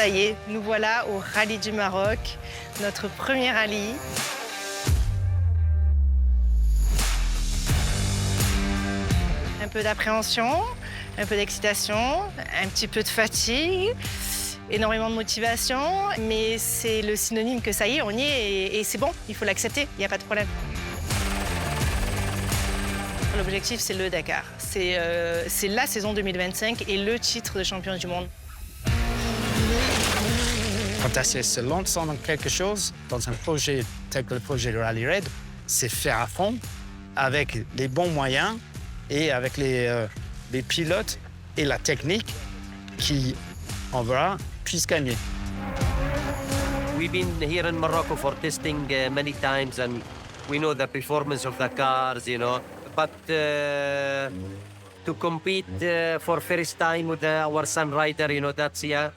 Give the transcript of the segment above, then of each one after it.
Ça y est, nous voilà au Rallye du Maroc, notre premier rallye. Un peu d'appréhension, un peu d'excitation, un petit peu de fatigue, énormément de motivation, mais c'est le synonyme que ça y est, on y est et c'est bon, il faut l'accepter, il n'y a pas de problème. L'objectif, c'est le Dakar. C'est la saison 2025 et le titre de champion du monde. Quand Dacia se lance dans quelque chose, dans un projet tel que le projet de Rally Raid, c'est faire à fond avec les bons moyens et avec les pilotes et la technique qui, on verra, puissent gagner. We've been here in Morocco for testing many times and we know the performance of the cars, you know. But to compete for first time with our son rider, you know, Dacia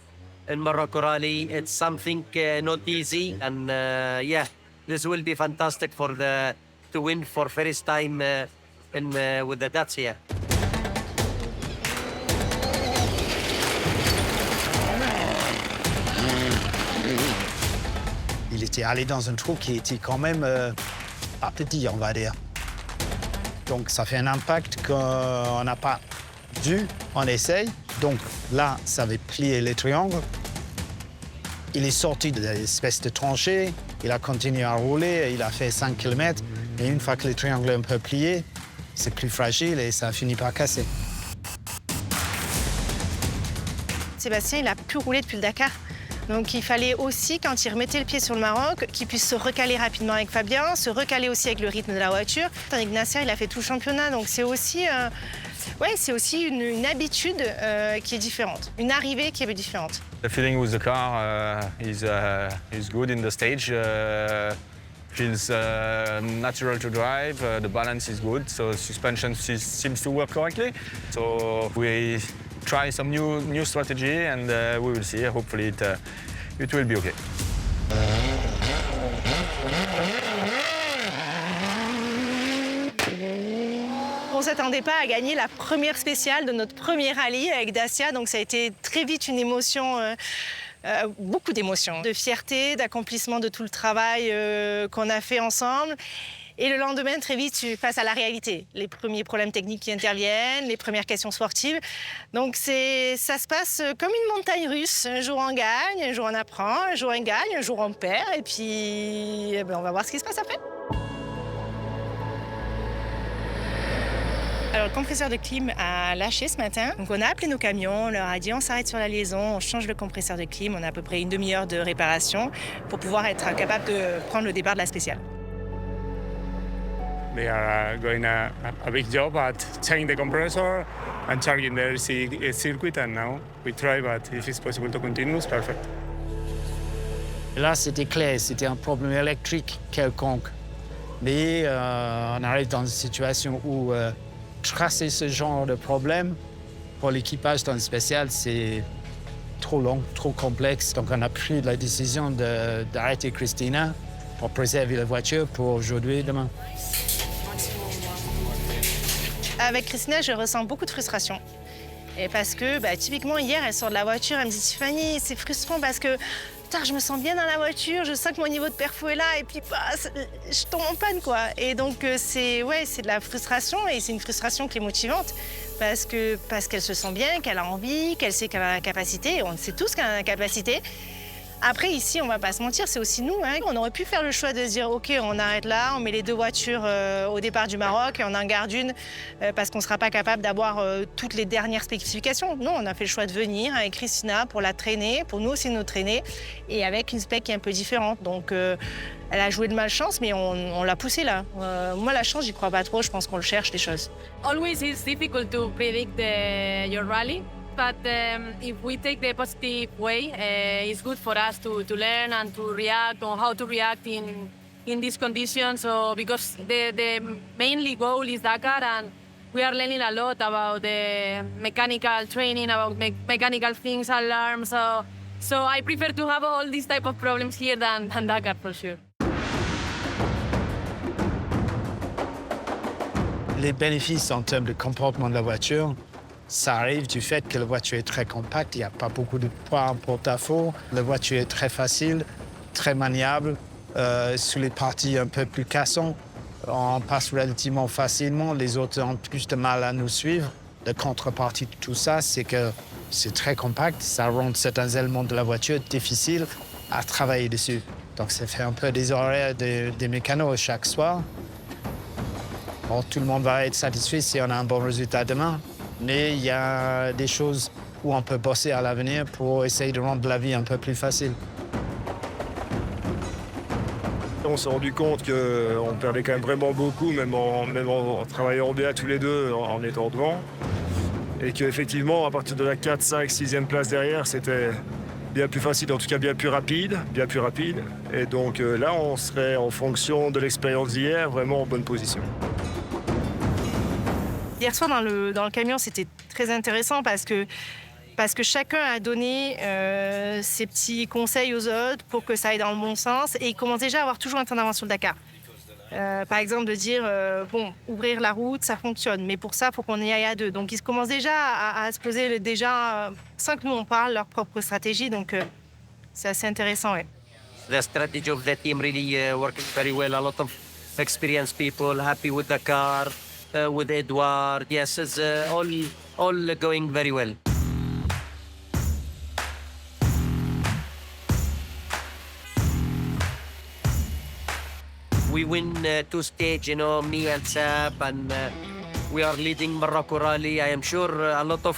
in Morocco Rally, it's something not easy. And yeah, this will be fantastic to win for first time with the Dacia. Il était allé dans un trou qui était quand même pas petit, on va dire. Donc ça fait un impact qu'on n'a pas dû, on essaye. Donc là, ça avait plié les triangles. Il est sorti de l'espèce de tranchée, il a continué à rouler, il a fait 5 km. Et une fois que les triangles sont un peu pliés, c'est plus fragile et ça finit par casser. Sébastien, il a pu rouler depuis le Dakar. Donc il fallait aussi, quand il remettait le pied sur le Maroc, qu'il puisse se recaler rapidement avec Fabien, se recaler aussi avec le rythme de la voiture. Tandis que Nasser, il a fait tout le championnat, donc c'est aussi, une habitude qui est différente, une arrivée qui est différente. The feeling with the car is good in the stage. Feels natural to drive. The balance is good, so suspension seems to work correctly. So we try some new strategy, and we will see. Hopefully, it will be okay. On ne s'attendait pas à gagner la première spéciale de notre premier rallye avec Dacia, donc ça a été très vite une émotion, beaucoup d'émotions, de fierté, d'accomplissement de tout le travail qu'on a fait ensemble. Et le lendemain, très vite, tu passes à la réalité. Les premiers problèmes techniques qui interviennent, les premières questions sportives. Donc ça se passe comme une montagne russe. Un jour on gagne, un jour on apprend, un jour on gagne, un jour on perd. Et puis on va voir ce qui se passe après. Alors, le compresseur de clim a lâché ce matin. Donc, on a appelé nos camions, on leur a dit on s'arrête sur la liaison, on change le compresseur de clim. On a à peu près une demi-heure de réparation pour pouvoir être capable de prendre le départ de la spéciale. They are going a big job at changing the compressor and charging the circuit, and now we try, but if it's possible to continue, it's perfect. Là, c'était clair, c'était un problème électrique quelconque. Mais on arrive dans une situation où tracer ce genre de problème pour l'équipage dans le spécial, c'est trop long, trop complexe. Donc on a pris la décision d'arrêter Christina pour préserver la voiture pour aujourd'hui et demain. Avec Christina, je ressens beaucoup de frustration. Et parce que, typiquement, hier, elle sort de la voiture, elle me dit « Tiffany, c'est frustrant parce que je me sens bien dans la voiture, je sens que mon niveau de perfo est là, et puis je tombe en panne, quoi. » Et donc, c'est de la frustration, et c'est une frustration qui est motivante. Parce qu'elle se sent bien, qu'elle a envie, qu'elle sait qu'elle a la capacité, et on sait tous qu'elle a la capacité. Après, ici, on va pas se mentir, c'est aussi nous. On aurait pu faire le choix de se dire, OK, on arrête là, on met les deux voitures au départ du Maroc et on en garde une parce qu'on ne sera pas capable d'avoir toutes les dernières spécifications. Non, on a fait le choix de venir avec Christina pour la traîner, pour nous aussi nous traîner, et avec une spec qui est un peu différente. Donc, elle a joué de malchance, mais on l'a poussée là. Moi, la chance, j'y crois pas trop, je pense qu'on le cherche, les choses. Always it's difficult to predict your rally. But if we take the positive way, it's good for us to learn and to react on how to react in these conditions. So because the mainly goal is Dakar, and we are learning a lot about the mechanical training, about mechanical things, alarms. So I prefer to have all these type of problems here than Dakar for sure. Les bénéfices en termes de comportement de la voiture, Ça arrive du fait que la voiture est très compacte, il n'y a pas beaucoup de poids en porte-à-faux. La voiture est très facile, très maniable. Sur les parties un peu plus cassantes, on passe relativement facilement. Les autres ont plus de mal à nous suivre. La contrepartie de tout ça, c'est que c'est très compact. Ça rend certains éléments de la voiture difficiles à travailler dessus. Donc, ça fait un peu des horaires des mécanos chaque soir. Bon, tout le monde va être satisfait si on a un bon résultat demain. Mais il y a des choses où on peut bosser à l'avenir pour essayer de rendre la vie un peu plus facile. On s'est rendu compte qu'on perdait quand même vraiment beaucoup, même en travaillant bien tous les deux, en étant devant. Et qu'effectivement, à partir de la 4, 5, 6e place derrière, c'était bien plus facile, en tout cas bien plus rapide. Et donc là, on serait, en fonction de l'expérience d'hier, vraiment en bonne position. Hier soir, dans le camion, c'était très intéressant parce que chacun a donné ses petits conseils aux autres pour que ça aille dans le bon sens. Et ils commencent déjà à avoir toujours un temps d'avance sur le Dakar. Par exemple, de dire, ouvrir la route, ça fonctionne. Mais pour ça, il faut qu'on y aille à 2. Donc, ils commencent déjà à se poser, sans que nous, on parle, leur propre stratégie. Donc, c'est assez intéressant, ouais. The strategy of the team really working very well. A lot of experienced people happy with the car, with Edward. Yes, it's all going very well. We win 2 stages, me and Sab, and we are leading Morocco Rally. I am sure a lot of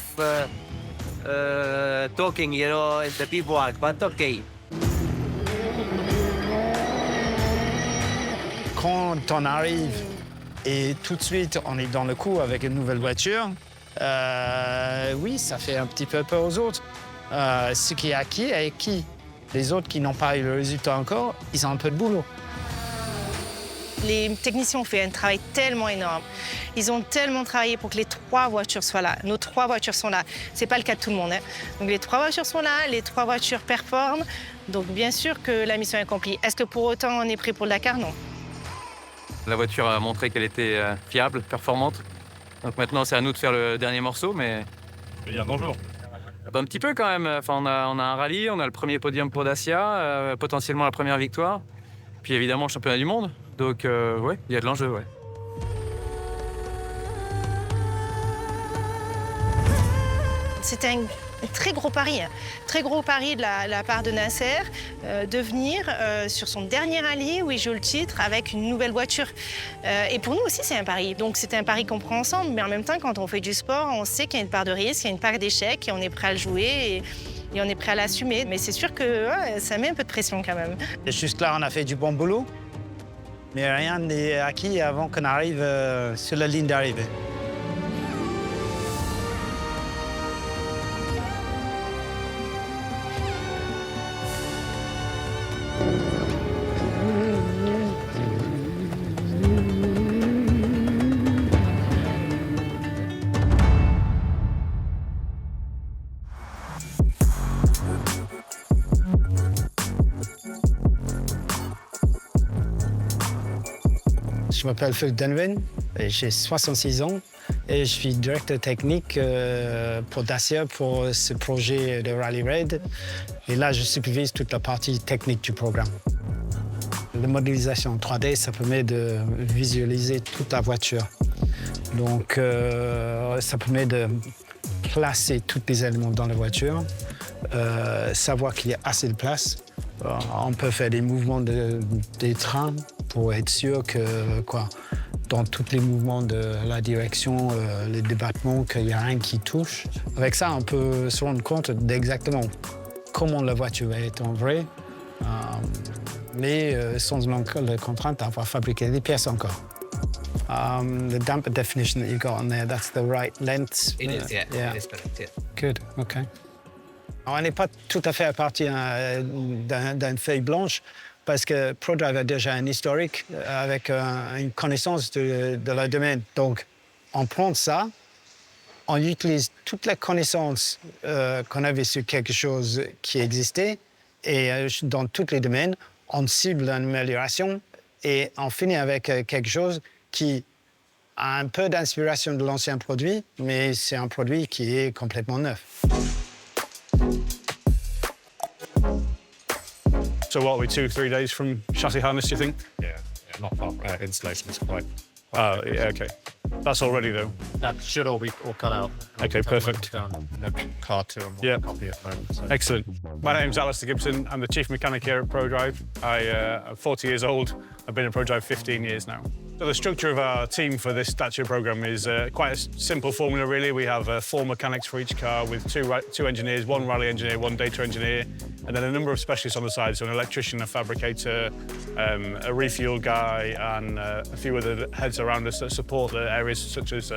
talking, in the bivouac, but okay. Quand on arrive et tout de suite on est dans le coup avec une nouvelle voiture, oui, ça fait un petit peu peur aux autres. Ce qui est acquis est acquis. Les autres qui n'ont pas eu le résultat encore, ils ont un peu de boulot. Les techniciens ont fait un travail tellement énorme. Ils ont tellement travaillé pour que les 3 voitures soient là. Nos 3 voitures sont là. C'est pas le cas de tout le monde. Donc les 3 voitures sont là, les 3 voitures performent. Donc bien sûr que la mission est accomplie. Est-ce que pour autant on est prêt pour le Dakar? Non. La voiture a montré qu'elle était fiable, performante. Donc maintenant, c'est à nous de faire le dernier morceau, mais... Il y a un enjeu. Un petit peu quand même. Enfin, on a un rallye, on a le premier podium pour Dacia, potentiellement la première victoire. Puis évidemment, le championnat du monde. Donc, ouais, il y a de l'enjeu, ouais. C'était un très gros pari de la part de Nasser de venir sur son dernier rallye où il joue le titre avec une nouvelle voiture. Et pour nous aussi, c'est un pari. Donc c'était un pari qu'on prend ensemble, mais en même temps, quand on fait du sport, on sait qu'il y a une part de risque, il y a une part d'échec et on est prêt à le jouer et on est prêt à l'assumer. Mais c'est sûr que ça met un peu de pression quand même. Juste là, on a fait du bon boulot, mais rien n'est acquis avant qu'on arrive sur la ligne d'arrivée. Je m'appelle Phil Denwin, j'ai 66 ans et je suis directeur technique pour Dacia pour ce projet de Rally Raid. Et là, je supervise toute la partie technique du programme. La modélisation en 3D, ça permet de visualiser toute la voiture. Donc, ça permet de placer tous les éléments dans la voiture, savoir qu'il y a assez de place. On peut faire des mouvements des trains pour être sûr que, dans tous les mouvements de la direction, les débattements, qu'il n'y a rien qui touche. Avec ça, on peut se rendre compte d'exactement comment la voiture va être en vrai, mais sans la contrainte d'avoir fabriqué des pièces encore. The damper definition that you've got on there, that's the right length. It is, yeah. It is correct, yeah. Good, OK. On n'est pas tout à fait à partir d'une feuille blanche parce que ProDrive a déjà un historique avec une connaissance de leur domaine. Donc, on prend ça, on utilise toute la connaissance qu'on avait sur quelque chose qui existait et dans tous les domaines, on cible l'amélioration et on finit avec quelque chose qui a un peu d'inspiration de l'ancien produit, mais c'est un produit qui est complètement neuf. So what are we, 2-3 days from chassis harness, do you think? Yeah, not far. Installation is quite. Oh, yeah, okay. That's all ready, though. That should all be all cut out. Okay, perfect. No car to them. Yeah. Copy at the moment. So. Excellent. My name's Alistair Gibson. I'm the chief mechanic here at ProDrive. I'm 40 years old. I've been at ProDrive 15 years now. So the structure of our team for this Dacia program is quite a simple formula, really. We have 4 mechanics for each car with two engineers, 1 rally engineer, 1 data engineer, and then a number of specialists on the side, so an electrician, a fabricator, a refuel guy, and a few other heads around us that support the areas such as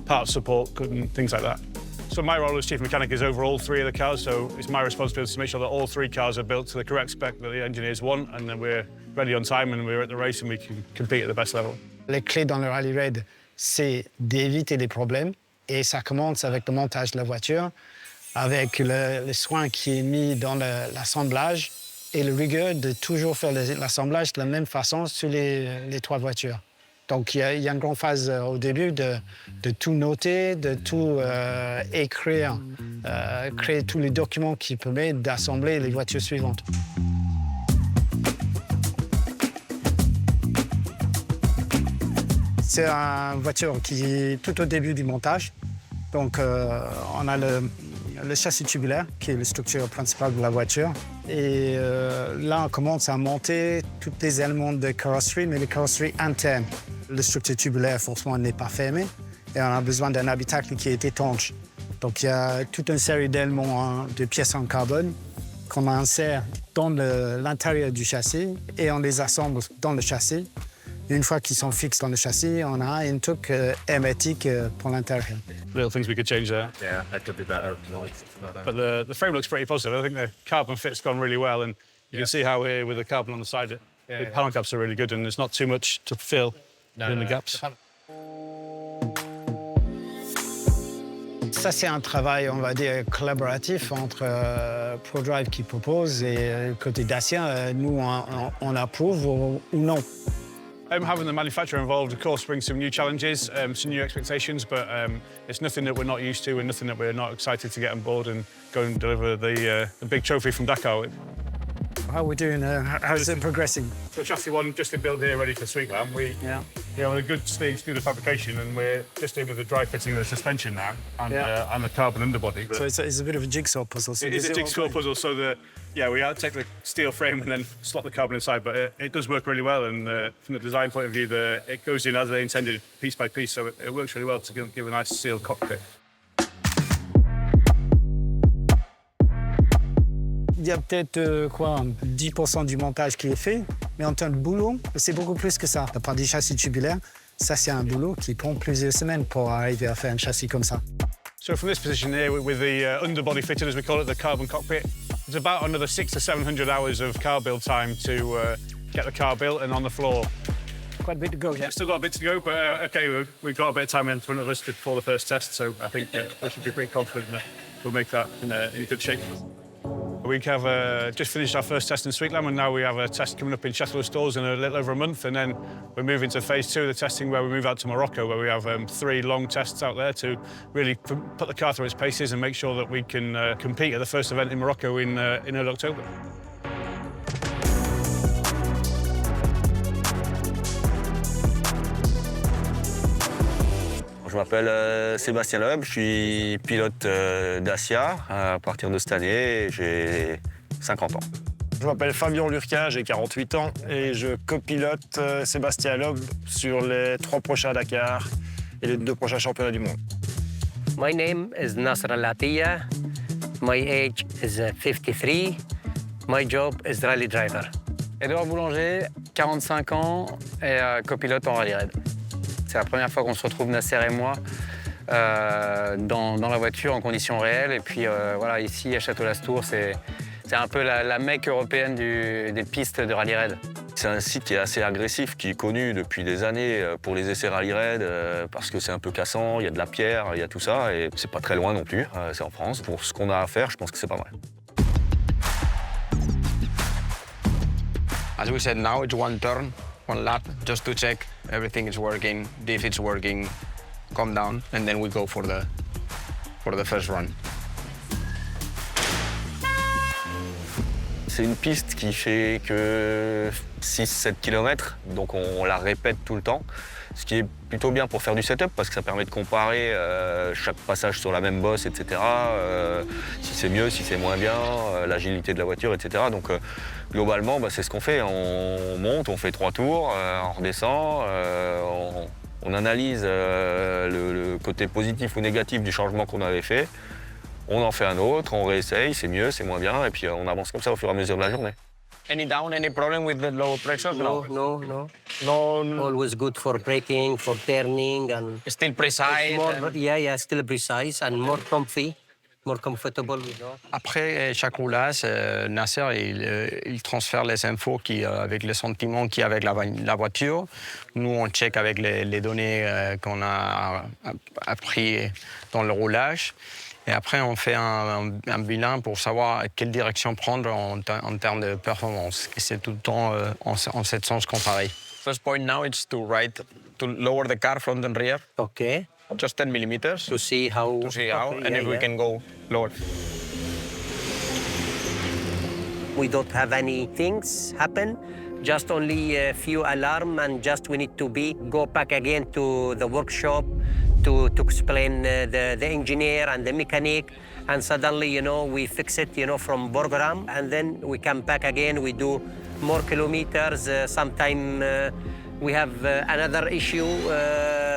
parts support and things like that. So my role as chief mechanic is over all 3 of the cars, so it's my responsibility to make sure that all 3 cars are built to the correct spec that the engineers want, and then we're ready on time and we're at the race and we can compete at the best level. Les clés dans le rally raid, c'est d'éviter les problèmes. Et ça commence avec le montage de la voiture, avec le soin qui est mis dans l'assemblage et le rigueur de toujours faire l'assemblage de la même façon sur les 3 voitures. Donc il y a une grande phase au début de tout noter, de tout écrire, créer tous les documents qui permettent d'assembler les voitures suivantes. C'est une voiture qui est tout au début du montage. Donc, on a le châssis tubulaire, qui est la structure principale de la voiture. Et là, on commence à monter tous les éléments de carrosserie, mais les carrosseries internes. La structure tubulaire, forcément, n'est pas fermée. Et on a besoin d'un habitacle qui est étanche. Donc, il y a toute une série d'éléments de pièces en carbone qu'on insère dans l'intérieur du châssis et on les assemble dans le châssis. Une fois qu'ils sont fixes dans le châssis, on a un truc hermétique pour l'intérieur. Little things we could change there. Yeah, that could be better. But the frame looks pretty positive. I think the carbon fit's gone really well, and you can see how here with the carbon on the side, the panel caps are really good, and there's not too much to fill in the gaps. Ça, c'est un travail, on va dire, collaboratif entre ProDrive qui propose et côté Dacia, nous, on approuve ou non. Having the manufacturer involved, of course, brings some new challenges, some new expectations, but it's nothing that we're not used to and nothing that we're not excited to get on board and go and deliver the big trophy from Dakar. How are we doing? How's it progressing? So chassis 1 just in build here, ready for Sweetland. We're on a good stage through the fabrication, and we're just in with the dry fitting of the suspension now and the carbon underbody. So it's a bit of a jigsaw puzzle. So it is a jigsaw puzzle, so we take the steel frame and then slot the carbon inside, but it does work really well, and from the design point of view, it goes in as they intended, piece by piece, so it works really well to give a nice sealed cockpit. Il y a peut-être 10% du montage qui est fait, mais en termes de boulot, c'est beaucoup plus que ça. La part du châssis tubulaire, ça c'est un boulot qui prend plusieurs semaines pour arriver à faire un châssis comme ça. So from this position here, with the underbody fitted, as we call it, the carbon cockpit, it's about another 600 to 700 hours of car build time to get the car built and on the floor. Quite a bit to go, yeah. We've still got a bit to go, but OK, we've got a bit of time in front of us before the first test, so I think we should be pretty confident that we'll make that in good shape. We have just finished our first test in Sweetland, and now we have a test coming up in Sheffield Stores in a little over a month, and then we're moving to phase 2 of the testing, where we move out to Morocco, where we have 3 long tests out there to really put the car through its paces and make sure that we can compete at the first event in Morocco in early October. Je m'appelle Sébastien Loeb, je suis pilote Dacia à partir de cette année, j'ai 50 ans. Je m'appelle Fabien Lurquin, j'ai 48 ans et je copilote Sébastien Loeb sur les 3 prochains Dakar et les 2 prochains championnats du monde. My name is Nasr Al-Atiyah. My age is 53. My job is rally driver. Edouard Boulanger, 45 ans et copilote en rallye raid. C'est la première fois qu'on se retrouve, Nasser et moi, dans la voiture en conditions réelles. Et puis voilà, ici à Château-Lastours, c'est un peu la Mecque européenne des pistes de rallye raid. C'est un site qui est assez agressif, qui est connu depuis des années pour les essais rallye raid, parce que c'est un peu cassant, il y a de la pierre, il y a tout ça, et c'est pas très loin non plus, c'est en France. Pour ce qu'on a à faire, je pense que c'est pas mal. As we said, now it's one turn. one lap just to check everything is working. If it's working, calm down, and then we go for the first run. C'est une piste qui fait que 6-7 km, donc on la répète tout le temps. Ce qui est plutôt bien pour faire du setup parce que ça permet de comparer chaque passage sur la même bosse, etc. Si c'est mieux, si c'est moins bien, l'agilité de la voiture, etc. Donc globalement, c'est ce qu'on fait. On monte, on fait 3 tours, on redescend, on analyse le côté positif ou négatif du changement qu'on avait fait. On en fait un autre, on réessaye, c'est mieux, c'est moins bien, et puis on avance comme ça au fur et à mesure de la journée. Any down, any problem with the low pressure? No. Always good for braking, for turning, and Still precise. more, still precise and more comfy, more comfortable. Après chaque roulage, Nasser il transfère les infos avec les sentiments qu'il y a avec la voiture. Nous, on check avec les données qu'on a appris dans le roulage. Et après, on fait un bilan pour savoir quelle direction prendre en termes de performance. Et c'est tout le temps en ce sens qu'on travaille. First point now is to lower the car front and rear. Okay. Just 10 millimeters. To see how. And if we can go lower. We don't have any things happen. Just only a few alarm, and just we need to go back again to the workshop to explain the engineer and the mechanic, and suddenly, we fix it, from program, and then we come back again, we do more kilometers. Sometime we have another issue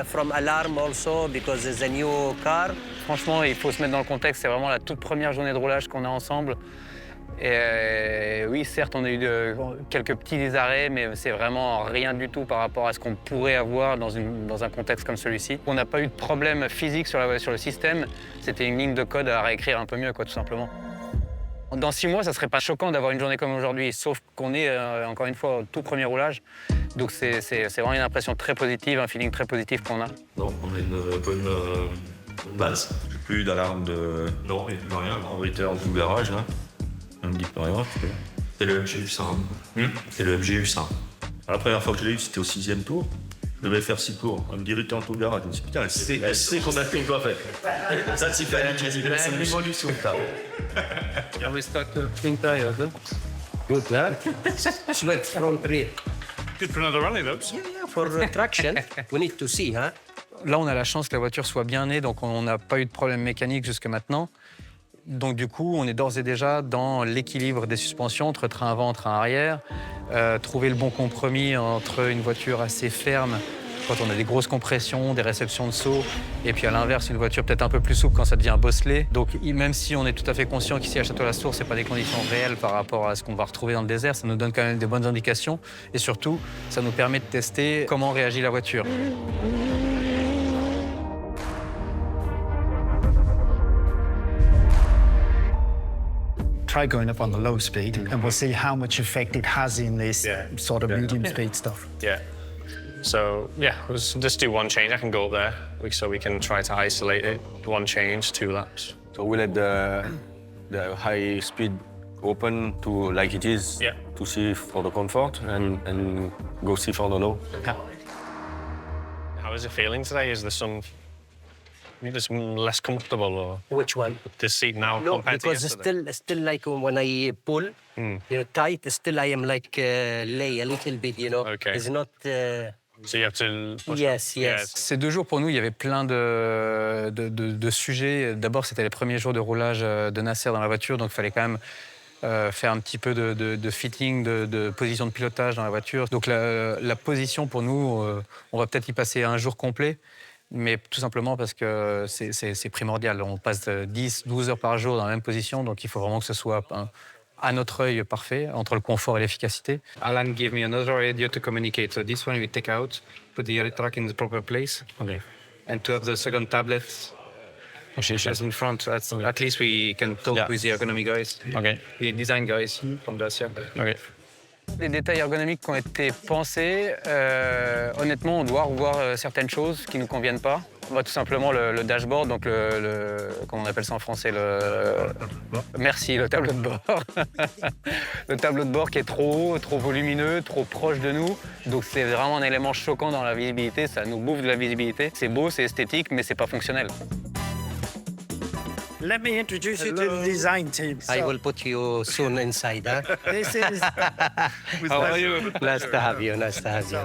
from alarm also, because it's a new car. Franchement, il faut se mettre dans le contexte, c'est vraiment la toute première journée de roulage qu'on a ensemble. Et oui, certes, on a eu quelques petits arrêts, mais c'est vraiment rien du tout par rapport à ce qu'on pourrait avoir dans un contexte comme celui-ci. On n'a pas eu de problème physique sur le système, c'était une ligne de code à réécrire un peu mieux, tout simplement. Dans 6 mois, ça serait pas choquant d'avoir une journée comme aujourd'hui, sauf qu'on est, encore une fois, au tout premier roulage. Donc c'est vraiment une impression très positive, un feeling très positif qu'on a. Non, on a une bonne base. Plus d'alarme de... Non, il n'y a rien. En return du garage, là. On me dit pas rien. C'est le MGU100. C'est le MGU100. La première fois que je l'ai eu, c'était au 6e tour. Je devais faire 6 tours. On me dit retourne tout le garage. Je me suis dit, putain, elle sait qu'on a fait une fois fait. Ça, c'est fait. C'est une évolution, ça. We start think tires, huh? Good, huh? Sweat front rear. Good for another rally, though. Yeah, for traction, we need to see, huh? Là, on a la chance que la voiture soit bien née, donc on n'a pas eu de problème mécanique jusque maintenant. Donc du coup, on est d'ores et déjà dans l'équilibre des suspensions entre train avant et train arrière, trouver le bon compromis entre une voiture assez ferme quand on a des grosses compressions, des réceptions de saut, et puis à l'inverse, une voiture peut-être un peu plus souple quand ça devient bosselé. Donc même si on est tout à fait conscient qu'ici à Château-Lastour, ce n'est pas des conditions réelles par rapport à ce qu'on va retrouver dans le désert, ça nous donne quand même des bonnes indications, et surtout, ça nous permet de tester comment réagit la voiture. Try going up on the low speed and we'll see how much effect it has in this sort of medium speed stuff. Yeah. So, let's just do one change. I can go up there so we can try to isolate it. 1 change, 2 laps. So we let the high speed open to like it is to see for the comfort and go see for the low. How is it feeling today? Is there some... It's less comfortable, or Which one? this seat now No, compared to because yesterday? still like when I pull, tight, still I am like lay a little bit, Okay. It's not... So you have to... push Yes, up. yes. Ces 2 jours, pour nous, il y avait plein de sujets. D'abord, c'était les premiers jours de roulage de Nasser dans la voiture, donc il fallait quand même faire un petit peu de fitting, de position de pilotage dans la voiture. Donc la position, pour nous, on va peut-être y passer un jour complet, mais tout simplement parce que c'est primordial. On passe 10, 12 heures par jour dans la même position, donc il faut vraiment que ce soit à notre œil parfait, entre le confort et l'efficacité. Alan gave me another radio to communicate. So this one we take out, put the other track in the proper place. Okay. And to have the second tablet just in front. At least we can talk with the ergonomy guys. Okay. The design guys from Dacia. Okay. Les détails ergonomiques qui ont été pensés, honnêtement, on doit revoir certaines choses qui ne nous conviennent pas. Tout simplement le dashboard, donc comment on appelle ça en français, merci, le tableau de bord. Le tableau de bord qui est trop haut, trop volumineux, trop proche de nous. Donc c'est vraiment un élément choquant dans la visibilité, ça nous bouffe de la visibilité. C'est beau, c'est esthétique, mais c'est pas fonctionnel. Let me introduce you to the design team. I will put you soon inside, huh? This is How are you? Nice to have you, nice to have you.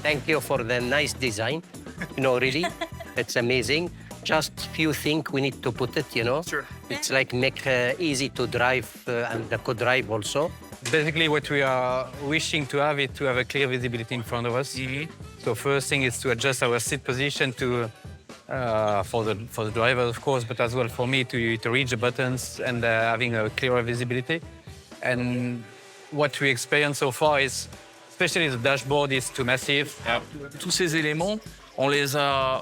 Thank you for the nice design. You know, really, it's amazing. Just few things we need to put it, you know. Sure. It's like make easy to drive and the co-drive also. Basically, what we are wishing to have is to have a clear visibility in front of us. So first thing is to adjust our seat position to for the driver, of course, but as well for me to reach the buttons and having a clearer visibility. And what we experience so far is, especially the dashboard, is too massive. Tous ces éléments, on les a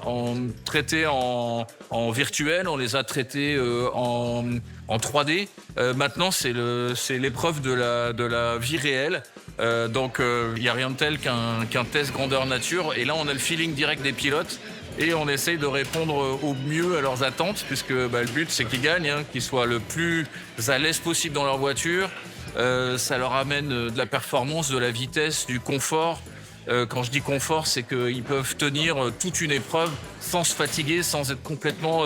traités en virtuel, on les a traités en 3D. Maintenant, c'est l'épreuve de la vie réelle. Donc, il n'y a rien de tel qu'un test grandeur nature. Et là, on a le feeling direct des pilotes. Et on essaye de répondre au mieux à leurs attentes, puisque le but, c'est qu'ils gagnent, hein, qu'ils soient le plus à l'aise possible dans leur voiture. Ça leur amène de la performance, de la vitesse, du confort. Quand je dis confort, c'est qu'ils peuvent tenir toute une épreuve sans se fatiguer, sans être complètement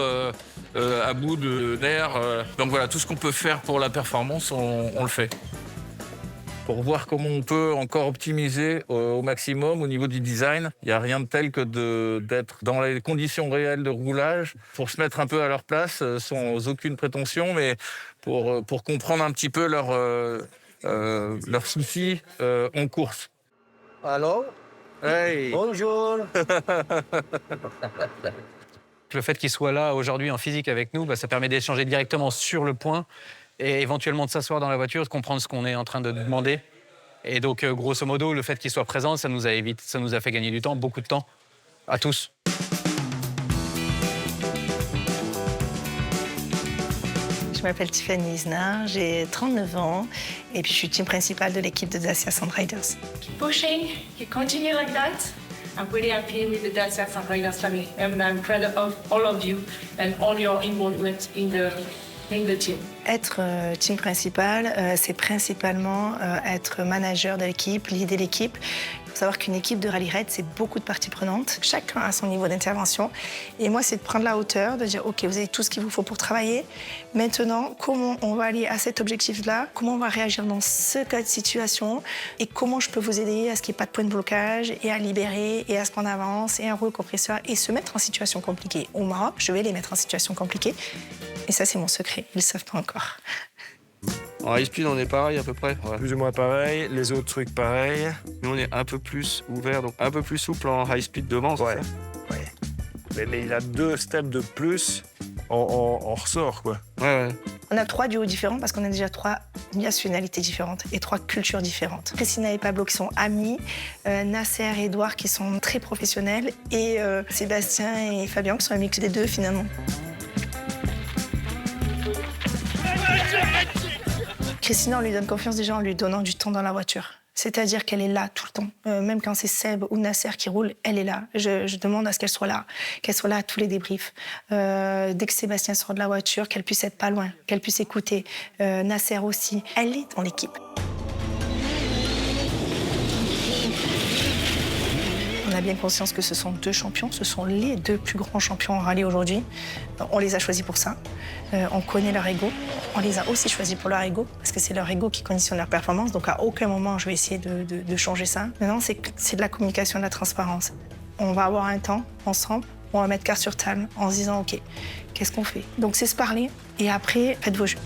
à bout de nerfs. Donc voilà, tout ce qu'on peut faire pour la performance, on le fait. Pour voir comment on peut encore optimiser au maximum au niveau du design, il n'y a rien de tel que d'être dans les conditions réelles de roulage pour se mettre un peu à leur place, sans aucune prétention, mais pour comprendre un petit peu leurs soucis en course. Hello? Hey. Bonjour. Le fait qu'ils soient là aujourd'hui en physique avec nous, ça permet d'échanger directement sur le point et éventuellement de s'asseoir dans la voiture, de comprendre ce qu'on est en train de demander. Et donc, grosso modo, le fait qu'ils soient présents, ça nous a fait gagner du temps, beaucoup de temps, à tous. Je m'appelle Tiffany Isner, j'ai 39 ans et puis je suis team principale de l'équipe de Dacia Sand Riders. Keep pushing, keep continue like that. I'm really happy with the Dacia Sand Riders family, and I'm proud of all of you and all your involvement in the team. Être team principal, c'est principalement être manager de l'équipe, leader l'équipe. Il faut savoir qu'une équipe de rallye raid, c'est beaucoup de parties prenantes. Chacun a son niveau d'intervention. Et moi, c'est de prendre la hauteur, de dire, OK, vous avez tout ce qu'il vous faut pour travailler. Maintenant, comment on va aller à cet objectif-là? Comment on va réagir dans ce cas de situation? Et comment je peux vous aider à ce qu'il n'y ait pas de point de blocage et à libérer et à ce qu'on avance et un rouleau compresseur et se mettre en situation compliquée. Au Maroc, je vais les mettre en situation compliquée. Et ça, c'est mon secret. Ils ne le savent pas encore. En high speed, on est pareil à peu près. Ouais. Plus ou moins pareil, les autres trucs pareils. Nous, on est un peu plus ouvert, donc un peu plus souple en high speed devant. Ouais. Mais il a 2 steps de plus en ressort, quoi. Ouais. On a 3 duos différents parce qu'on a déjà 3 nationalités différentes et 3 cultures différentes. Christina et Pablo qui sont amis, Nasser et Edouard qui sont très professionnels et Sébastien et Fabien qui sont un mix des deux finalement. Christina, on lui donne confiance déjà en lui donnant du temps dans la voiture. C'est-à-dire qu'elle est là tout le temps. Même quand c'est Seb ou Nasser qui roule, elle est là. Je demande à ce qu'elle soit là à tous les débriefs. Dès que Sébastien sort de la voiture, qu'elle puisse être pas loin, qu'elle puisse écouter. Nasser aussi. Elle est dans l'équipe. On a bien conscience que ce sont 2 champions, ce sont les 2 plus grands champions en rallye aujourd'hui. On les a choisis pour ça. On connaît leur ego. On les a aussi choisis pour leur ego, parce que c'est leur ego qui conditionne leur performance. Donc à aucun moment, je vais essayer de changer ça. Maintenant, c'est de la communication, de la transparence. On va avoir un temps ensemble, on va mettre carte sur table en se disant, OK, qu'est-ce qu'on fait? Donc c'est se parler, et après, faites vos jeux.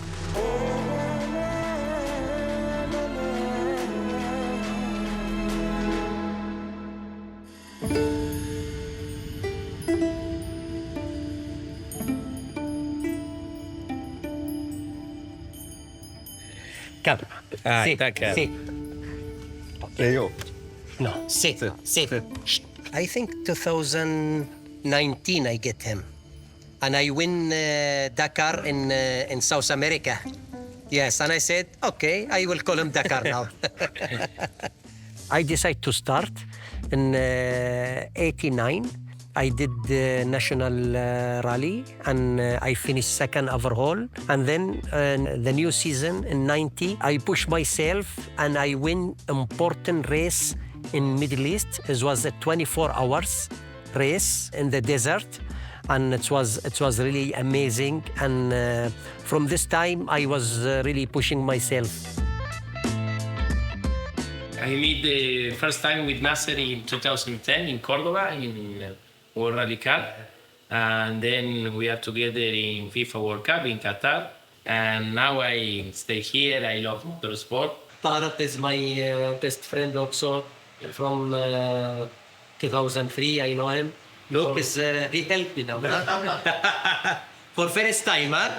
Calme. Sit. Léo. No, sit. I think 2019 I get him. And I win Dakar in South America. Yes, and I said, okay, I will call him Dakar now. I decided to start in 89 I did the national rally and I finished second overall. And then the new season in 90, I pushed myself and I win important race in Middle East. It was a 24 hours race in the desert. And it was really amazing. And from this time, I was really pushing myself. I meet the first time with Nasser in 2010 in Cordoba in World Rally Cup, and then we are together in FIFA World Cup in Qatar. And now I stay here. I love motorsport. Tarat is my best friend also from 2003. I know him. Look, he helped me now. For first time, huh?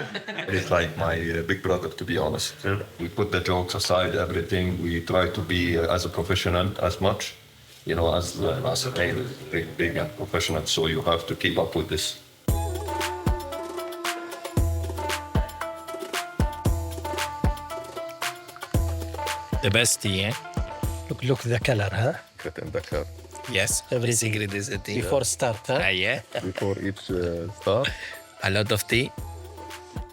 It's like my big brother, to be honest. We put the jokes aside, everything. We try to be as a professional as much, you know, as a big and professional. So you have to keep up with this. The best tea, eh? Look the color, huh? Yes. Everything it is before start, huh? Yeah. Before each start. A lot of tea.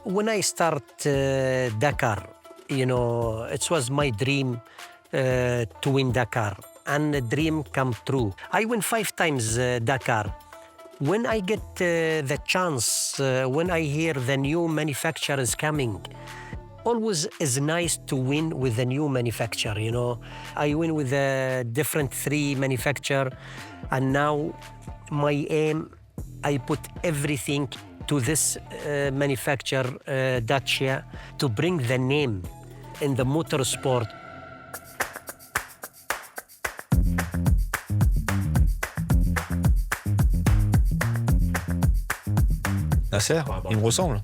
When I start Dakar, you know, it was my dream to win Dakar, and the dream come true. I win 5 times Dakar. When I get the chance, when I hear the new manufacturer is coming, always is nice to win with the new manufacturer, you know. I win with a different 3 manufacturer, and now my aim, I put everything to this manufacturer, Dacia, to bring the name in the motorsport. Nasser, il me ressemble.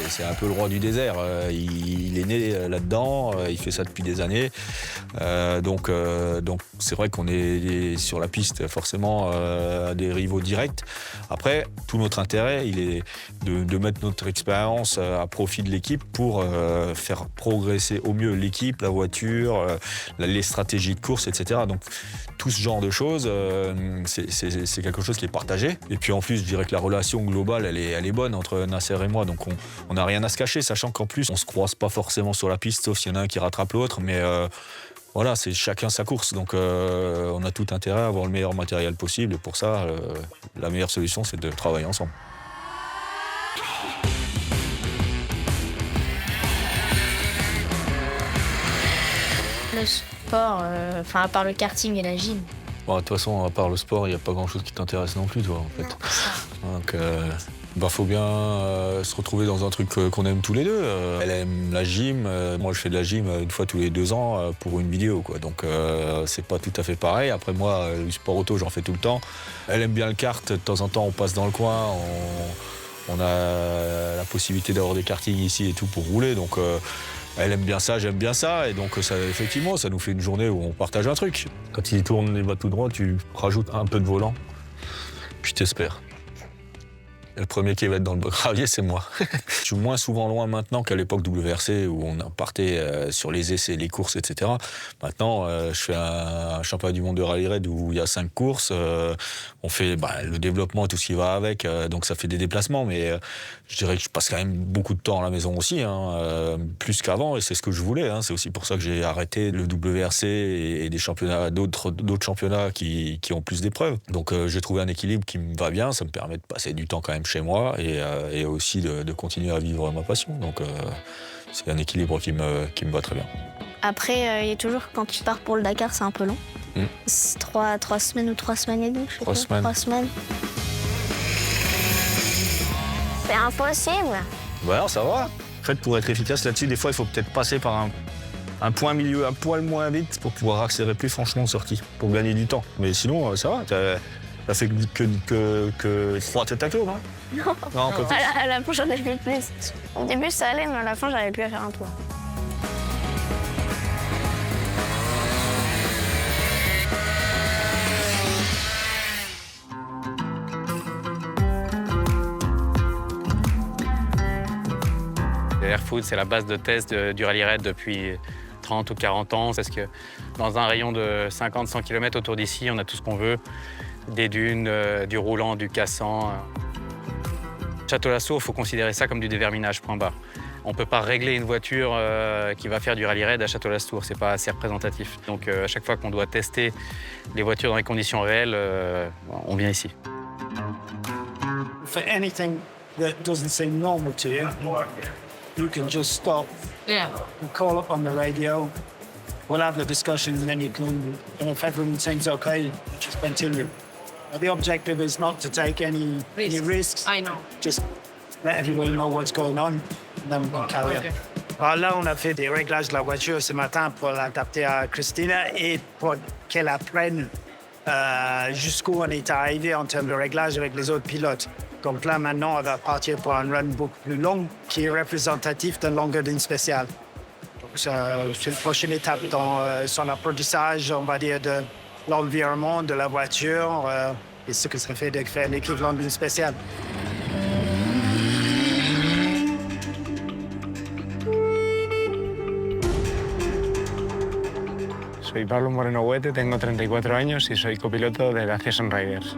C'est un peu le roi du désert. Il est né là-dedans, il fait ça depuis des années. Donc c'est vrai qu'on est sur la piste forcément à des rivaux directs. Après, tout notre intérêt, il est de mettre notre expérience à profit de l'équipe pour faire progresser au mieux l'équipe, la voiture, les stratégies de course, etc. Donc tout ce genre de choses, c'est quelque chose qui est partagé. Et puis en plus, je dirais que la relation globale, elle est bonne entre Nasser et moi. Donc on n'a rien à se cacher, sachant qu'en plus, on se croise pas forcément sur la piste, sauf s'il y en a un qui rattrape l'autre. Mais voilà, c'est chacun sa course. Donc on a tout intérêt à avoir le meilleur matériel possible. Et pour ça, la meilleure solution, c'est de travailler ensemble. Le sport, à part le karting et la gym. Bon, de toute façon, à part le sport, il n'y a pas grand-chose qui t'intéresse non plus, toi, en fait. Donc, faut bien se retrouver dans un truc qu'on aime tous les deux. Elle aime la gym, moi je fais de la gym une fois tous les 2 ans pour une vidéo, quoi. Donc c'est pas tout à fait pareil. Après moi, le sport auto, j'en fais tout le temps. Elle aime bien le kart, de temps en temps on passe dans le coin, on a la possibilité d'avoir des kartings ici et tout pour rouler. Donc elle aime bien ça, j'aime bien ça. Et donc ça, effectivement, ça nous fait une journée où on partage un truc. Quand il tourne, il va tout droit, tu rajoutes un peu de volant, puis t'espères. Le premier qui va être dans le gravier, c'est moi. Je suis moins souvent loin maintenant qu'à l'époque WRC où on partait sur les essais, les courses, etc. Maintenant, je fais un championnat du monde de rallye raid où il y a 5 courses. On fait le développement et tout ce qui va avec, donc ça fait des déplacements. Mais je dirais que je passe quand même beaucoup de temps à la maison aussi, plus qu'avant, et c'est ce que je voulais. C'est aussi pour ça que j'ai arrêté le WRC et des championnats, d'autres championnats qui ont plus d'épreuves. Donc j'ai trouvé un équilibre qui me va bien, ça me permet de passer du temps quand même chez moi et aussi de continuer à vivre ma passion. Donc c'est un équilibre qui me va très bien. Après, il y a toujours, quand tu pars pour le Dakar, c'est un peu long. C'est 3 semaines ou 3 semaines et demie, je sais pas. 3 semaines. C'est impossible. Ouais, ça va. En fait, pour être efficace là-dessus, des fois, il faut peut-être passer par un point milieu un poil moins vite pour pouvoir accélérer plus franchement en sortie, pour gagner du temps. Mais sinon, ça va. T'as fait que 3 têtes à queue, non? Non, à la fin, j'en ai fait plus. Au début, ça allait, mais à la fin, j'arrivais plus à faire un tour. Airfood, c'est la base de test du rallye raid depuis 30 ou 40 ans, parce que dans un rayon de 50-100 km autour d'ici, on a tout ce qu'on veut, des dunes, du roulant, du cassant. Château-Lastour, il faut considérer ça comme du déverminage, point barre. On ne peut pas régler une voiture qui va faire du rallye raid à Château-Lastour, c'est pas assez représentatif. Donc à chaque fois qu'on doit tester les voitures dans les conditions réelles, on vient ici. For anything that doesn't seem normal to you, you can just stop. Yeah. And call up on the radio. We'll have the discussion, and then you can, and if everyone seems okay, just continue. The objective is not to take any risks. I know. Just let everyone know what's going on, and then we can carry on. Alors là, on a fait des réglages de la voiture ce matin pour l'adapter à Christina et pour qu'elle apprenne jusqu'où on est arrivé en termes de réglage avec les autres pilotes. Donc là, maintenant, on va partir pour un run beaucoup plus long qui est représentatif d'une longueur d'une spéciale. Donc c'est une prochaine étape dans son apprentissage, on va dire, de l'environnement, de la voiture et ce que ça fait de faire l'équivalent d'une spéciale. Soy Pablo Moreno Huete, tengo 34 años y soy copiloto de la Season Riders.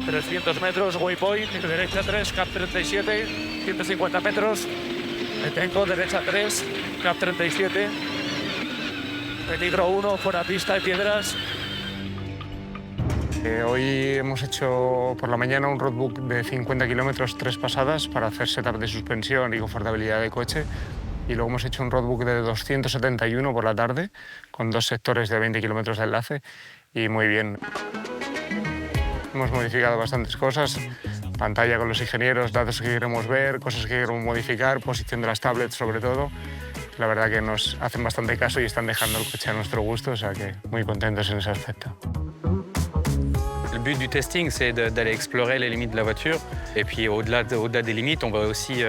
300 metros, waypoint, derecha 3, cap 37, 150 metros, detengo, derecha 3, cap 37, peligro 1, fuera pista y piedras. Hoy hemos hecho por la mañana un roadbook de 50 kilómetros, 3 pasadas para hacer setup de suspensión y confortabilidad de coche. Y luego hemos hecho un roadbook de 271 por la tarde, con 2 sectores de 20 kilómetros de enlace, y muy bien. Hemos modificado bastantes cosas, pantalla con los ingenieros, datos que queremos ver, cosas que queremos modificar, posición de las tablets sobre todo. La verdad que nos hacen bastante caso y están dejando el coche a nuestro gusto, o sea que muy contentos en ese aspecto. Le but du testing, c'est d'aller explorer les limites de la voiture. Et puis au-delà des limites, on va aussi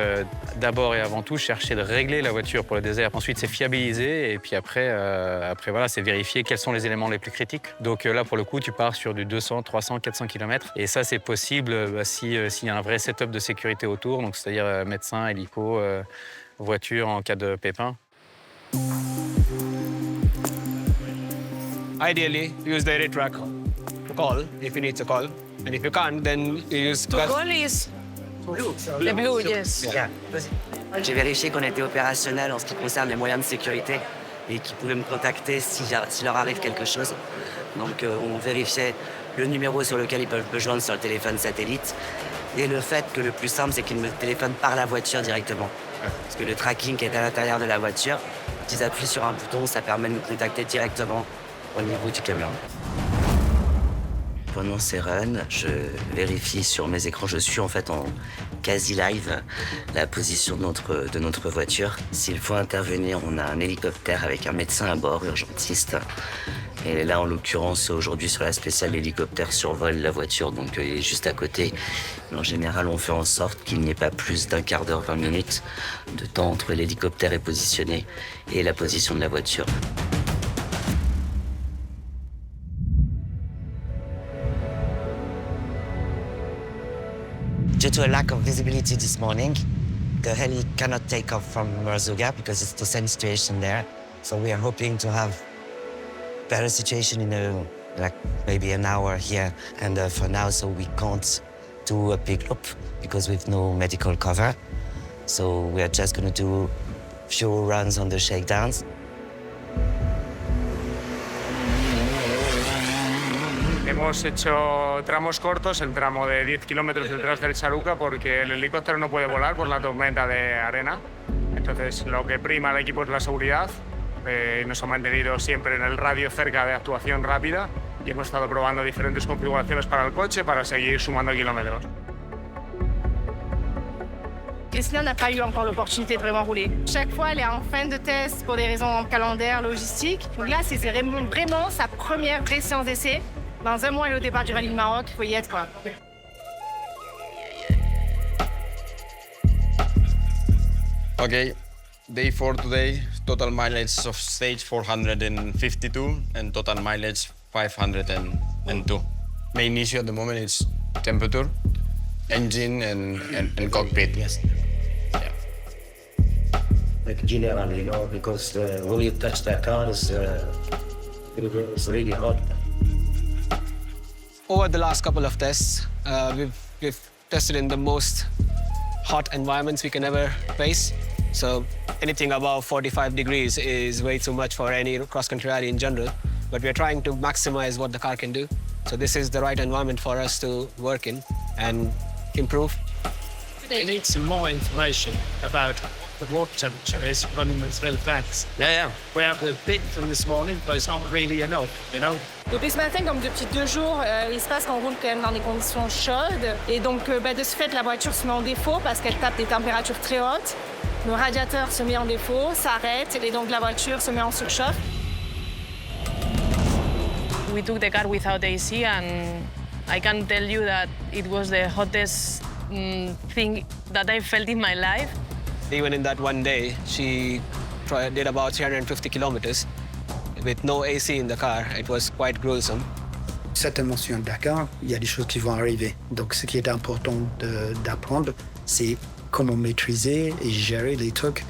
d'abord et avant tout chercher de régler la voiture pour le désert. Ensuite, c'est fiabiliser et puis après voilà, c'est vérifier quels sont les éléments les plus critiques. Donc là, pour le coup, tu pars sur du 200, 300, 400 km. Et ça, c'est possible s'il y a un vrai setup de sécurité autour, donc c'est-à-dire médecin, hélico, voiture en cas de pépin. Ideally, use the track to call if you need to call, and if you can't, then you use To call is blue. The blue, yes. Yeah. J'ai vérifié qu'on était opérationnel en ce qui concerne les moyens de sécurité et qu'ils pouvaient me contacter s'il leur arrive quelque chose. Donc on vérifiait le numéro sur lequel ils peuvent me joindre sur le téléphone satellite et le fait que le plus simple, c'est qu'ils me téléphonent par la voiture directement. Parce que le tracking qui est à l'intérieur de la voiture, ils appuient sur un bouton, ça permet de me contacter directement au niveau du camion. Pendant ces runs, je vérifie sur mes écrans, je suis en fait en quasi live la position de notre voiture. S'il faut intervenir, on a un hélicoptère avec un médecin à bord, urgentiste. Et là, en l'occurrence, aujourd'hui, sur la spéciale, l'hélicoptère survole la voiture, donc il est juste à côté. Mais en général, on fait en sorte qu'il n'y ait pas plus d'un quart d'heure, 20 minutes de temps entre l'hélicoptère est positionné et la position de la voiture. Due to a lack of visibility this morning, the heli cannot take off from Marzuga because it's the same situation there. So we are hoping to have better situation in maybe an hour here. And for now, so we can't do a big loop because we've no medical cover. So we are just going to do a few runs on the shakedowns. Hemos hecho tramos cortos, el tramo de 10 kilómetros detrás del Saruca, porque el helicóptero no puede volar por la tormenta de arena. Entonces, lo que prima al equipo es la seguridad. Nos ha mantenido siempre en el radio cerca de actuación rápida y hemos estado probando diferentes configuraciones para el coche para seguir sumando kilómetros. Christina n'a pas eu encore l'opportunité de vraiment rouler. Chaque fois, elle est en fin de test pour des raisons calendaires, logistiques. Donc là, c'est vraiment sa première vraie séance d'essai. Dans un mois, elle est au départ du rallye du Maroc, il faut y être, quoi. Okay, day 4 today, total mileage of stage 452 and total mileage 502. Main issue at the moment is temperature, engine and cockpit. Yes. Yeah. like generally, you know, because when you touch the cars, it's really hot. Over the last couple of tests, we've tested in the most hot environments we can ever face. So anything above 45 degrees is way too much for any cross-country rally in general. But we're trying to maximize what the car can do. So this is the right environment for us to work in and improve. They need some more information about the water temperature is running with real fast. Yeah. We have the bit from this morning, but it's not really enough, you know? Depuis ce matin, comme depuis 2 jours, il se passe qu'on roule quand même dans des conditions chaudes. Et donc, de ce fait, la voiture se met en défaut parce qu'elle tape des températures très hautes. Le radiateur se met en défaut, s'arrête, et donc la voiture se met en surchauffe. We took the car without AC, and I can tell you that it was the hottest thing that I felt in my life. Even in that one day, she did about 350 kilometers with no AC in the car. It was quite gruesome. Certainement sur un Dakar, il y a des choses qui vont arriver. Donc ce qui est important d'apprendre, c'est comment maîtriser et gérer les trucs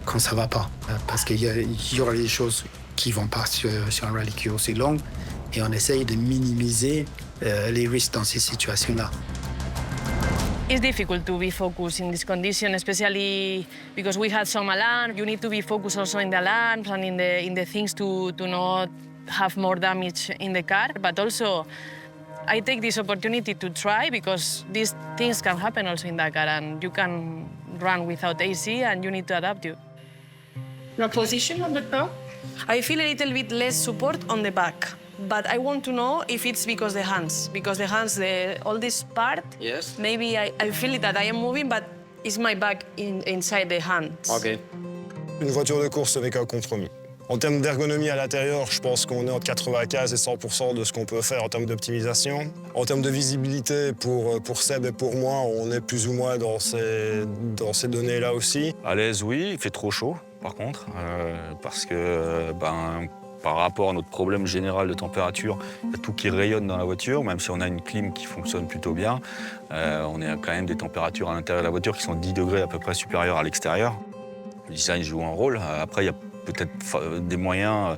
quand ça va pas. Parce qu'il y aura des choses qui vont pas sur un rallye qui est aussi long, et on essaye de minimiser les risques dans ces situations-là. It's difficult to be focused in this condition, especially because we had some alarm. You need to be focused also in the alarms and in the things to not have more damage in the car. But also, I take this opportunity to try because these things can happen also in Dakar, and you can run without AC and you need to adapt you. Your position on the car? I feel a little bit less support on the back, but I want to know if it's because the hands, all this part, yes. Maybe I feel that I am moving, but it's my back inside the hands. Okay. Une voiture de course avec un compromis. En termes d'ergonomie à l'intérieur, je pense qu'on est entre 95 et 100% de ce qu'on peut faire en termes d'optimisation. En termes de visibilité, pour Seb et pour moi, on est plus ou moins dans ces données-là aussi. À l'aise, oui, il fait trop chaud, par contre, parce que par rapport à notre problème général de température, il y a tout qui rayonne dans la voiture, même si on a une clim qui fonctionne plutôt bien. On a quand même des températures à l'intérieur de la voiture qui sont 10 degrés à peu près supérieures à l'extérieur. Le design joue un rôle. Après, il y a peut-être des moyens,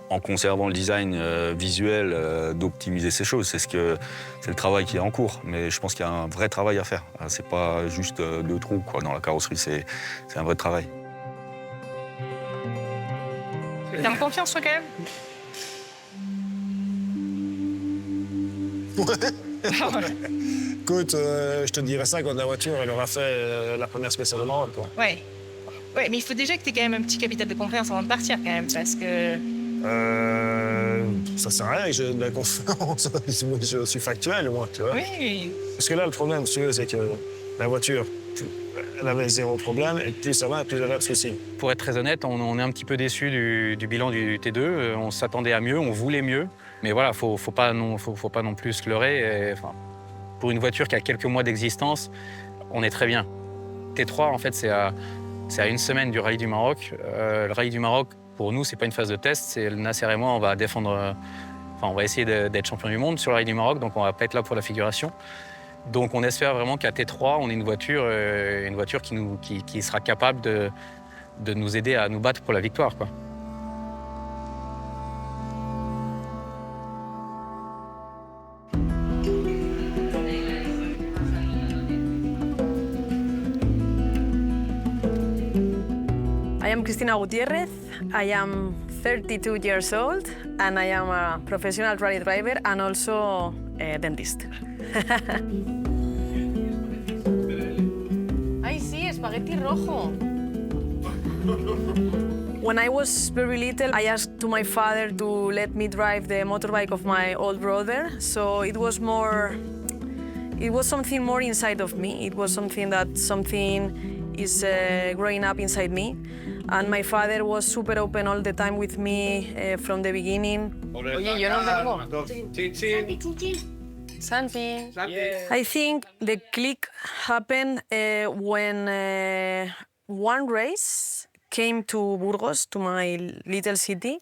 en conservant le design visuel, d'optimiser ces choses. C'est le travail qui est en cours, mais je pense qu'il y a un vrai travail à faire. C'est pas juste 2 trous dans la carrosserie, c'est un vrai travail. T'as confiance, toi, quand même? Écoute, je te dirais ça quand la voiture, elle aura fait la première spéciale de Maroc, quoi. Ouais, mais il faut déjà que tu aies quand même un petit capital de confiance avant de partir, quand même, parce que... Ça sert à rien que j'ai de la confiance. Je suis factuel, moi, tu vois. Oui. Parce que là, le problème, c'est que la voiture, elle avait 0 problème, et plus ça va, plus elle a de soucis. Pour être très honnête, on est un petit peu déçus du bilan du T2. On s'attendait à mieux, on voulait mieux. Mais voilà, faut pas non plus se leurrer. Pour une voiture qui a quelques mois d'existence, on est très bien. T3, en fait, c'est à 1 semaine du Rallye du Maroc. Le Rallye du Maroc, pour nous, c'est pas une phase de test. C'est Nasser et moi, on va défendre... on va essayer d'être champion du monde sur le Rallye du Maroc, donc on va pas être là pour la figuration. Donc on espère vraiment qu'à T3, on ait une voiture qui sera capable de nous aider à nous battre pour la victoire, quoi. I am Cristina Gutiérrez. I am 32 years old, and I am a professional rally driver and also a dentist. Ay, sí, espagueti rojo. When I was very little, I asked to my father to let me drive the motorbike of my old brother. So it was something more inside of me. It was something is growing up inside me. And my father was super open all the time with me from the beginning. Oye, yo no vengo. Santi. I think the click happened when one race came to Burgos, to my little city,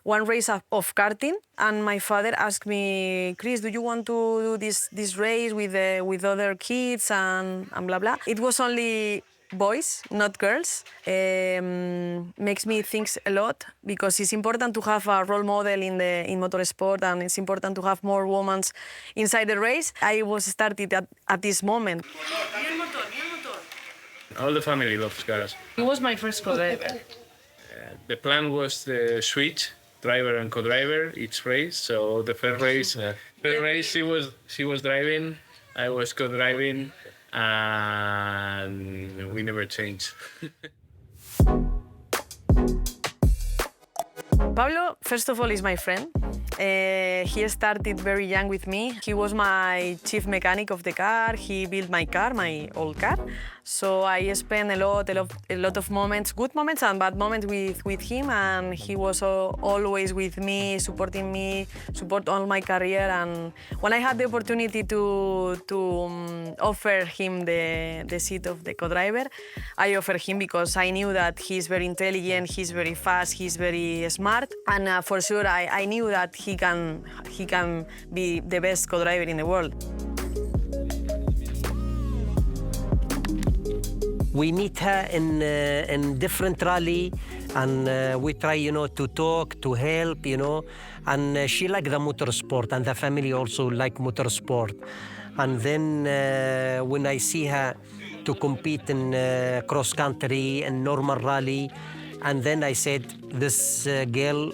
one race of karting, and my father asked me, Chris, do you want to do this race with other kids and blah, blah. It was only boys, not girls, makes me think a lot because it's important to have a role model in motorsport, and it's important to have more women inside the race. I was started at this moment. All the family loves cars. He was my first co-driver. The plan was to switch driver and co-driver each race. So the first race, she was driving, I was co-driving, and we never changed. Pablo, first of all, is my friend. He started very young with me. He was my chief mechanic of the car. He built my car, my old car. So I spent a lot of moments, good moments and bad moments with him. And he was always with me, support all my career. And when I had the opportunity to offer him the seat of the co-driver, I offered him because I knew that he's very intelligent, he's very fast, he's very smart. And for sure, I knew that he can be the best co-driver in the world. We meet her in different rally, and we try, to talk, to help, and she like the motorsport, and the family also like motorsport. And then when I see her to compete in cross country and normal rally, and then I said, this girl,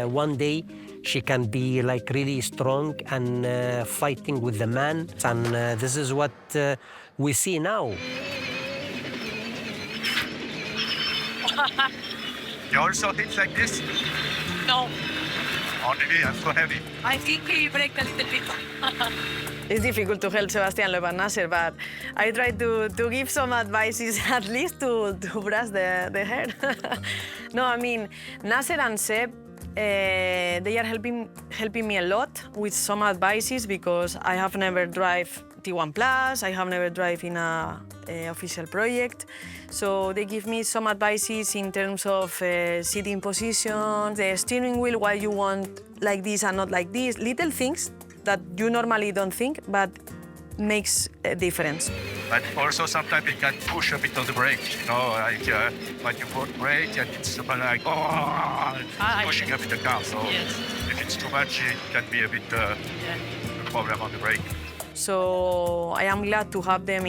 one day she can be like really strong and fighting with the man, and this is what we see now. You also hit like this? No. Only I'm so heavy. I think he braked a little bit. It's difficult to help Sebastian Loeb and Nasser, but I try to give some advices at least to brush the hair. No, I mean, Nasser and Seb, they are helping me a lot with some advices because I have never drive T1 Plus, I have never drive in a official project. So they give me some advices in terms of sitting position, the steering wheel, why you want like this and not like this, little things that you normally don't think, but makes a difference. But also sometimes you can push a bit on the brake, like when you put brake and it's like, pushing a bit the car. So if it's too much, it can be a bit a problem on the brake. So I am glad to have them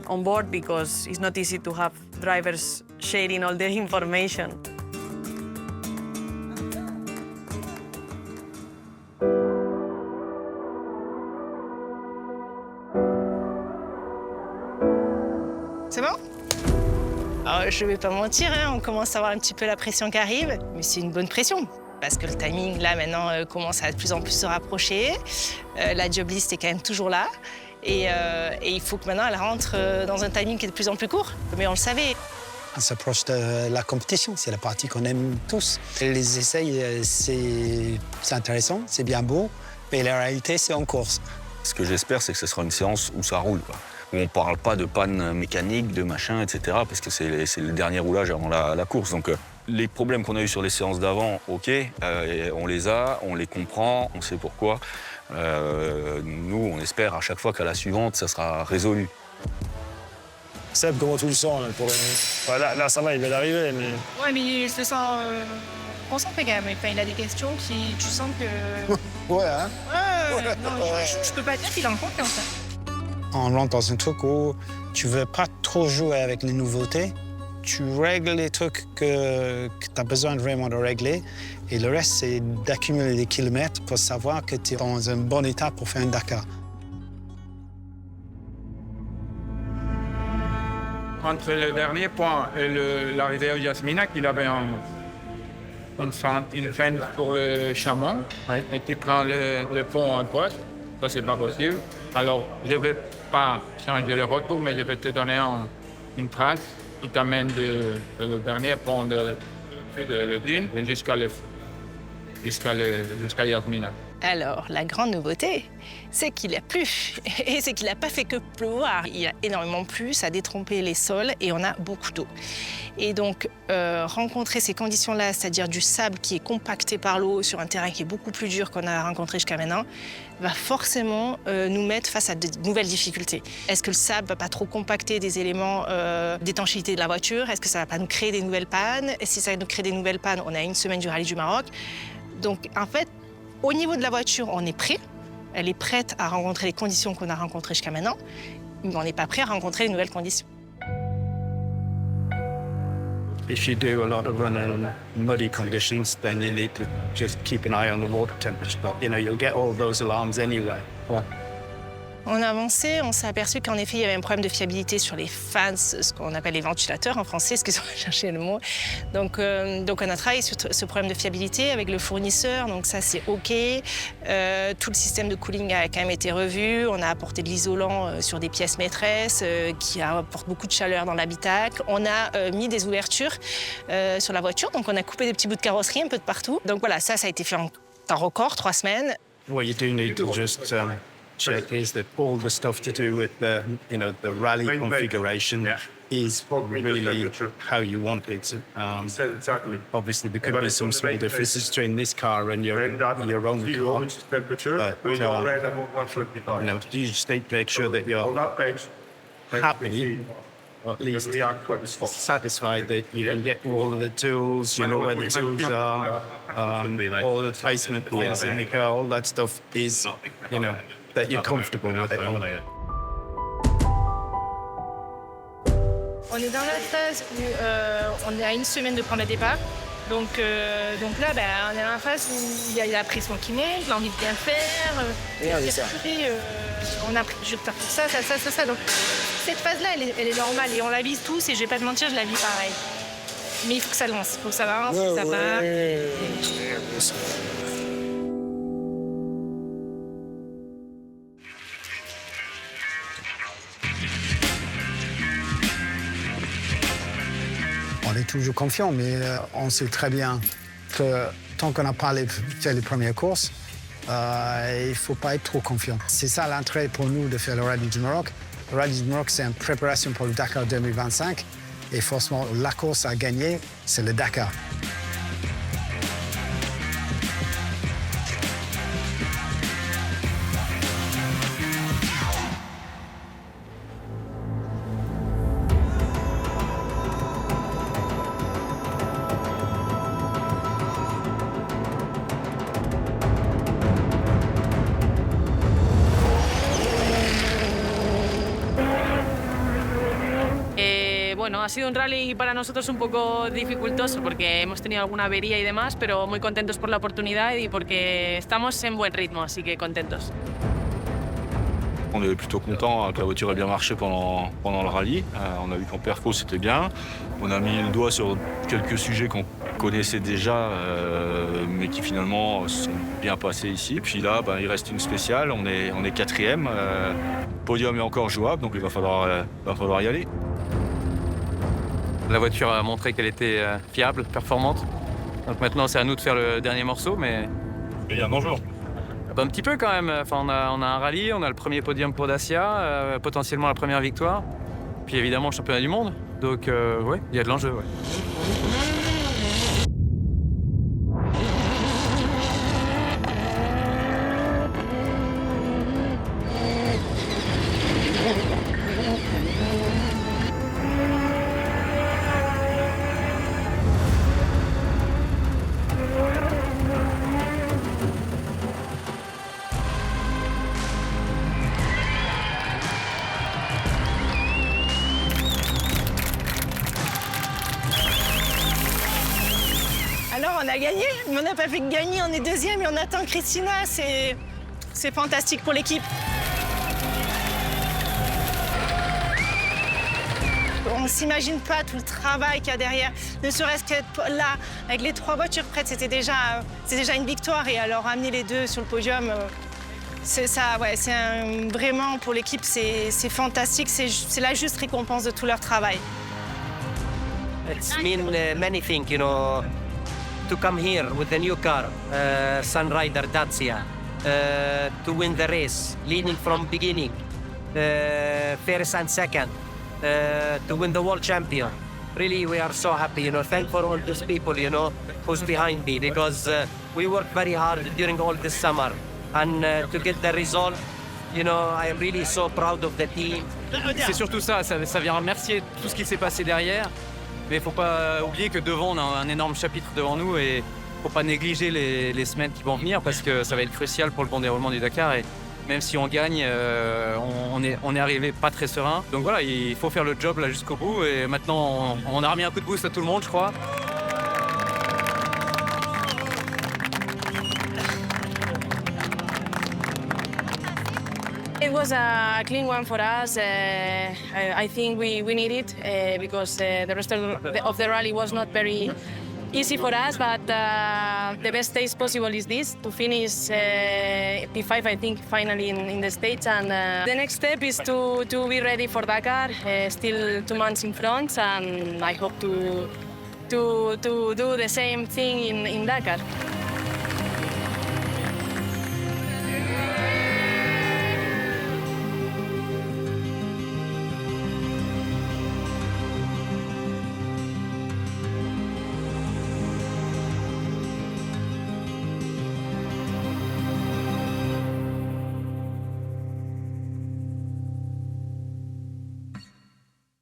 on board because it's not easy to have drivers sharing all their information. C'est bon? Alors, je vais pas mentir, on commence à avoir un petit peu la pression qui arrive, mais c'est une bonne pression. Parce que le timing, là, maintenant, commence à de plus en plus se rapprocher. La job list est quand même toujours là. Et il faut que maintenant, elle rentre dans un timing qui est de plus en plus court. Mais on le savait. On s'approche de la compétition, c'est la partie qu'on aime tous. Les essais, c'est intéressant, c'est bien beau, mais la réalité, c'est en course. Ce que j'espère, c'est que ce sera une séance où ça roule, quoi. Où on ne parle pas de panne mécanique, de machin, etc. Parce que c'est le dernier roulage avant la course. Donc, les problèmes qu'on a eus sur les séances d'avant, OK, on les a, on les comprend, on sait pourquoi. Nous, on espère à chaque fois qu'à la suivante, ça sera résolu. Seb, comment tu le sens là, là, ça va, il vient d'arriver, mais... Ouais, mais il se sent concentré quand même. Enfin, il a des questions qui, tu sens que... Ouais, hein? Ouais. Non, je peux pas dire qu'il est en confiance. On rentre dans un truc où tu veux pas trop jouer avec les nouveautés. Tu règles les trucs que tu as besoin vraiment de régler. Et le reste, c'est d'accumuler des kilomètres pour savoir que tu es dans un bon état pour faire un Dakar. Entre le dernier point et l'arrivée à Yasminac, il avait une fente pour le chameau. Et tu prends le pont à droite. Ça, c'est pas possible. Alors, je ne vais pas changer le retour, mais je vais te donner une trace qui t'amène le dernier pont de dune jusqu'à Yasminac. Alors, la grande nouveauté, c'est qu'il a plu. Et c'est qu'il n'a pas fait que pleuvoir. Il a énormément plu, ça a détrompé les sols et on a beaucoup d'eau. Et donc, rencontrer ces conditions-là, c'est-à-dire du sable qui est compacté par l'eau sur un terrain qui est beaucoup plus dur qu'on a rencontré jusqu'à maintenant, va forcément nous mettre face à de nouvelles difficultés. Est-ce que le sable ne va pas trop compacter des éléments d'étanchéité de la voiture? Est-ce que ça ne va pas nous créer des nouvelles pannes? Et si ça nous crée des nouvelles pannes, on a une semaine du Rallye du Maroc. Donc, en fait, au niveau de la voiture, on est prêt. Elle est prête à rencontrer les conditions qu'on a rencontrées jusqu'à maintenant, mais on n'est pas prêt à rencontrer les nouvelles conditions. If you do a lot of running in muddy conditions, then you need to just keep an eye on the water temperature. You'll get all those alarms anyway. On a avancé, on s'est aperçu qu'en effet, il y avait un problème de fiabilité sur les fans, ce qu'on appelle les ventilateurs en français, excusez-moi, je cherchais le mot. Donc on a travaillé sur ce problème de fiabilité avec le fournisseur, donc ça c'est OK. Tout le système de cooling a quand même été revu. On a apporté de l'isolant sur des pièces maîtresses qui apportent beaucoup de chaleur dans l'habitacle. On a mis des ouvertures sur la voiture, donc on a coupé des petits bouts de carrosserie un peu de partout. Donc voilà, ça a été fait en temps record, 3 semaines. What you do need to just check is that all the stuff to do with the rally configuration is really how you want it. Obviously, there could be some small differences between this car and your own car. But you just need to make sure that you're happy, or at least satisfied that you can get all of the tools, you know where the tools are, all the placement points in the car, all that stuff is, that you're comfortable with it. On est dans la phase où on est à une semaine de prendre le départ. Donc là, on est dans la phase où il y a la pression qui monte, l'envie de bien faire. On a pris du retard pour ça. Donc cette phase-là, elle est normale et on la vise tous et je vais pas te mentir, je la vis pareil. Mais il faut que ça lance, faut que ça part. On est toujours confiant, mais on sait très bien que tant qu'on n'a pas fait les premières courses, il ne faut pas être trop confiant. C'est ça l'intérêt pour nous de faire le Rallye du Maroc. Le Rallye du Maroc, c'est une préparation pour le Dakar 2025. Et forcément, la course à gagner, c'est le Dakar. Bueno, ha sido un rally para nosotros un poco dificultoso porque hemos tenido alguna avería y demás, pero muy contentos por la oportunidad y porque estamos en buen ritmo, así que contentos. On est plutôt content que la voiture ait bien marché pendant le rallye. On a vu qu'en perfo c'était bien. On a mis le doigt sur quelques sujets qu'on connaissait déjà, mais qui finalement sont bien passés ici. Et puis là, il reste une spéciale. On est 4e. Le podium est encore jouable, donc il va falloir y aller. La voiture a montré qu'elle était fiable, performante. Donc maintenant, c'est à nous de faire le dernier morceau, mais... Il y a un enjeu. Un petit peu quand même. Enfin, on a un rallye, on a le premier podium pour Dacia, potentiellement la première victoire. Puis évidemment, le championnat du monde. Donc, oui, il y a de l'enjeu. Ouais. Alors, on a gagné, mais on n'a pas fait que gagner, on est 2e et on attend Christina. C'est fantastique pour l'équipe. On ne s'imagine pas tout le travail qu'il y a derrière. Ne serait-ce qu'être là, avec les 3 voitures prêtes, c'est déjà une victoire. Et alors, amener les 2 sur le podium, c'est ça, ouais, vraiment pour l'équipe, c'est fantastique. C'est la juste récompense de tout leur travail. It's mean many things, to come here with the new car, Sunrider Dacia, to win the race, leading from beginning, first and second, to win the world champion. Really, we are so happy, thank for all these people, who's behind me, because we worked very hard during all this summer, and to get the result, I am really so proud of the team. C'est surtout ça vient remercier tout ce qui s'est passé derrière, mais il ne faut pas oublier que devant, on a un énorme chapitre devant nous et il ne faut pas négliger les semaines qui vont venir parce que ça va être crucial pour le bon déroulement du Dakar. Et même si on gagne, on est arrivé pas très serein. Donc voilà, il faut faire le job là jusqu'au bout et maintenant, on a remis un coup de boost à tout le monde, je crois. It was a clean one for us. I think we need it because the rest of the rally was not very easy for us, but the best stage possible is this, to finish P5, I think, finally in the States. And the next step is to be ready for Dakar, still 2 months in front, and I hope to do the same thing in Dakar.